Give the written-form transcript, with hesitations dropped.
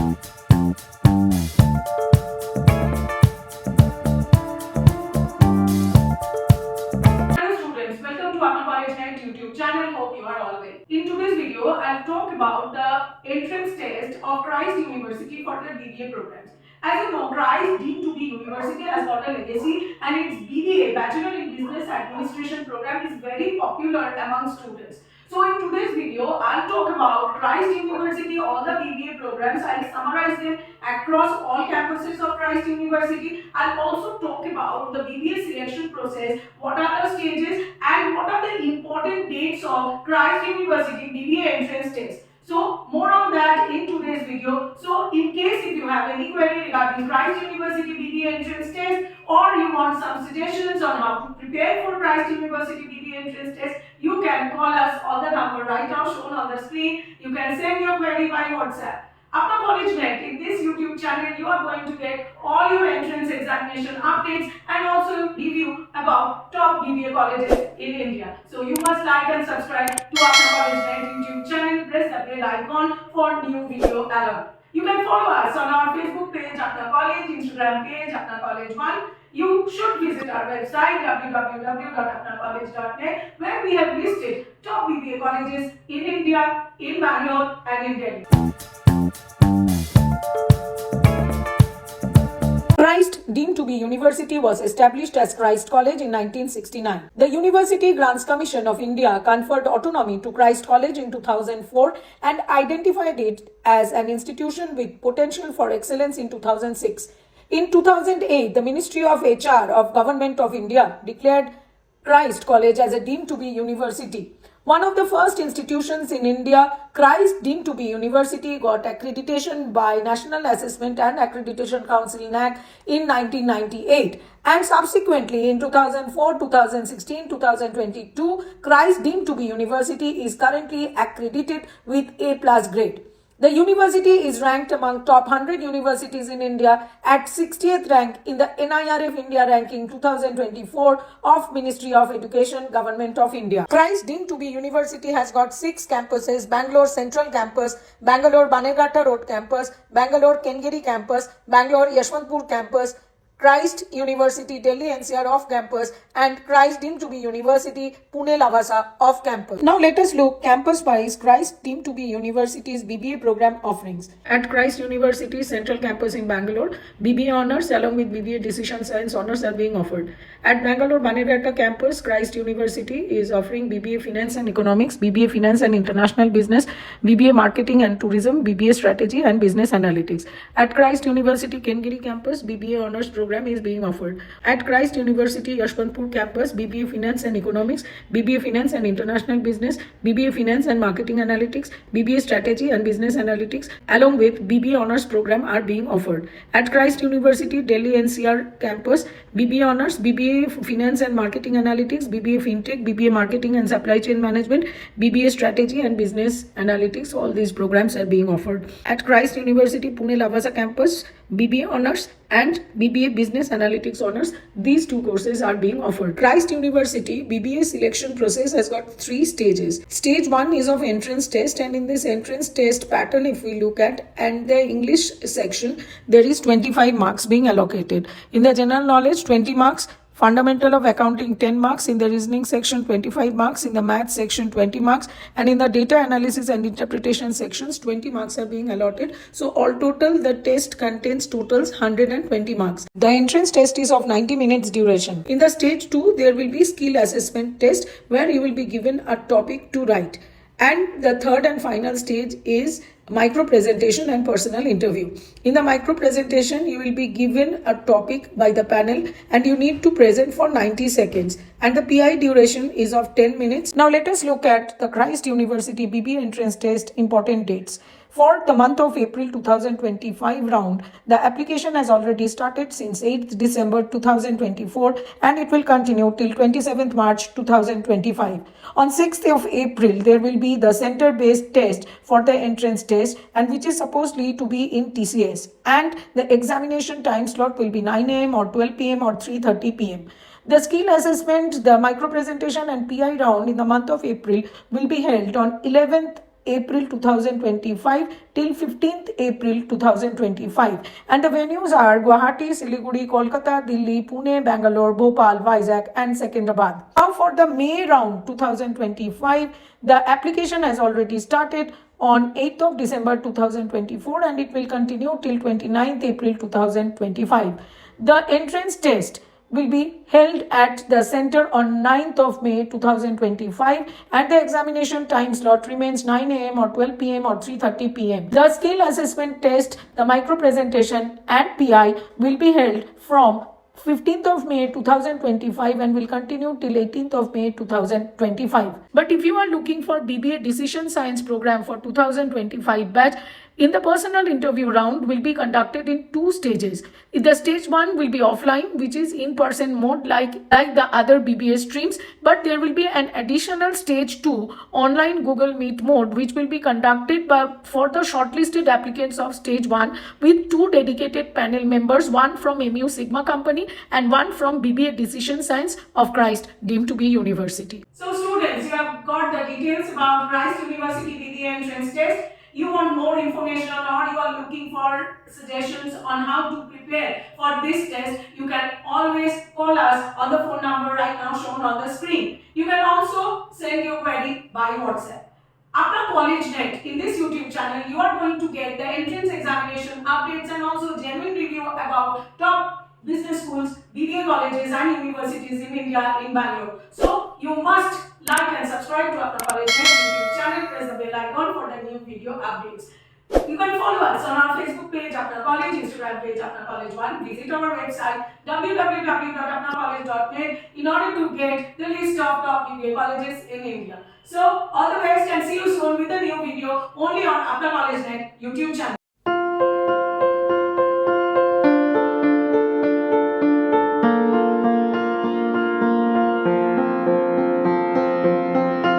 Students, welcome to Apna College Net YouTube channel. Hope you are all well. In today's video, I'll talk about the entrance test of Christ University for the BBA programs. As you know, Christ deemed to be university has got a legacy, and its BBA Bachelor in Business Administration program is very popular among students. So in today's video, I'll talk about Christ University, all the BBA programs. I'll summarize them across all campuses of Christ University. I'll also talk about the BBA selection process, what are the stages and what are the important dates of Christ University BBA entrance test. So more on that in today's video. So in case if you have any query regarding Christ University BBA entrance test, or you want some suggestions on how to prepare for Christ University BBA entrance test, you can call us on the number right now shown on the screen. You can send your query by WhatsApp. Apna College Net, in this YouTube channel, you are going to get all your entrance examination updates and also review about top BBA colleges in India. So you must like and subscribe to Apna College Net YouTube channel. Press the bell icon for new video alert. You can follow us on our Facebook page, Apna College, Instagram page, Apna College 1. You should visit our website www.apnacollege.net, where we have listed top BBA colleges in India, in Bangalore and in Delhi. Christ, deemed to be university, was established as Christ College in 1969. The University Grants Commission of India conferred autonomy to Christ College in 2004 and identified it as an institution with potential for excellence in 2006. In 2008, the Ministry of HR of Government of India declared Christ College as a deemed to be university. One of the first institutions in India, Christ deemed to be university got accreditation by National Assessment and Accreditation Council (NAC) in 1998, and subsequently in 2004, 2016, 2022, Christ deemed to be university is currently accredited with A+ grade. The university is ranked among top 100 universities in India at 60th rank in the NIRF India ranking 2024 of Ministry of Education, Government of India. Christ deemed to be university has got 6 campuses: Bangalore Central Campus, Bangalore Bannerghatta Road Campus, Bangalore Kengeri Campus, Bangalore Yashwantpur Campus, Christ University Delhi NCR off campus, and Christ deemed to be university Pune Lavasa off campus. Now let us look campus wise Christ deemed to be university's BBA program offerings. At Christ University Central Campus in Bangalore, BBA honors along with BBA Decision Science honors are being offered. At Bangalore Bannerghatta campus, Christ University is offering BBA Finance and Economics, BBA Finance and International Business, BBA Marketing and Tourism, BBA Strategy and Business Analytics. At Christ University Kengeri campus, BBA honors program is being offered. At Christ University Yashwantpur campus, BBA Finance and Economics, BBA Finance and International Business, BBA Finance and Marketing Analytics, BBA Strategy and Business Analytics, along with BBA Honors program are being offered. At Christ University Delhi NCR campus, BBA Honors, BBA Finance and Marketing Analytics, BBA FinTech, BBA Marketing and Supply Chain Management, BBA Strategy and Business Analytics, all these programs are being offered. At Christ University Pune Lavasa campus, BBA Honors and BBA Business Analytics Honors, these 2 courses are being offered. Christ University BBA selection process has got 3 stages. Stage 1 is of entrance test, and in this entrance test pattern, if we look at, and the English section, there is 25 marks being allocated. In the general knowledge, 20 marks. Fundamental of Accounting 10 marks, in the Reasoning section 25 marks, in the Maths section 20 marks, and in the Data Analysis and Interpretation sections 20 marks are being allotted. So all total the test contains totals 120 marks. The entrance test is of 90 minutes duration. In the stage 2 there will be skill assessment test where you will be given a topic to write. And the third and final stage is micro presentation and personal interview. In the micro presentation, you will be given a topic by the panel and you need to present for 90 seconds. And the PI duration is of 10 minutes. Now let us look at the Christ University BBA entrance test important dates. For the month of April 2025 round, the application has already started since 8th December 2024 and it will continue till 27th March 2025. On 6th of April, there will be the center-based test for the entrance test, and which is supposedly to be in TCS. And the examination time slot will be 9 a.m. or 12 p.m. or 3:30 p.m. The skill assessment, the micro presentation and PI round in the month of April will be held on 11th April 2025 till 15th April 2025. And the venues are Guwahati, Siliguri, Kolkata, Delhi, Pune, Bangalore, Bhopal, Vizag, and Secunderabad. Now for the May round 2025, the application has already started on 8th of December 2024 and it will continue till 29th April 2025. The entrance test will be held at the center on 9th of May 2025 and the examination time slot remains 9 a.m. or 12 p.m. or 3:30 p.m. The skill assessment test, the micro presentation and PI will be held from 15th of May 2025 and will continue till 18th of May 2025. But if you are looking for BBA Decision Science program for 2025 batch, in the personal interview round will be conducted in two stages. The stage 1 will be offline, which is in-person mode like the other BBA streams, but there will be an additional stage 2 online Google Meet mode, which will be conducted for the shortlisted applicants of stage 1 with 2 dedicated panel members, one from MU Sigma company and one from BBA Decision Science of Christ deemed to be university. So students, you have got the details about Christ University BBA entrance test. You want more information or you are looking for suggestions on how to prepare for this test, you can always call us on the phone number right now shown on the screen. You can also send your query by WhatsApp. Apna College Net, in this YouTube channel, you are going to get the entrance examination updates and also genuine review about top business schools, BBA colleges and universities in India in Bangalore. So you must like and subscribe to Apna College Net YouTube channel, press the bell icon for the new video updates. You can follow us on our Facebook page, Apna College, Instagram page, Apna College 1. Visit our website, www.apnacollege.net in order to get the list of top BBA colleges in India. So, all the best and see you soon with a new video only on Apna College Net YouTube channel.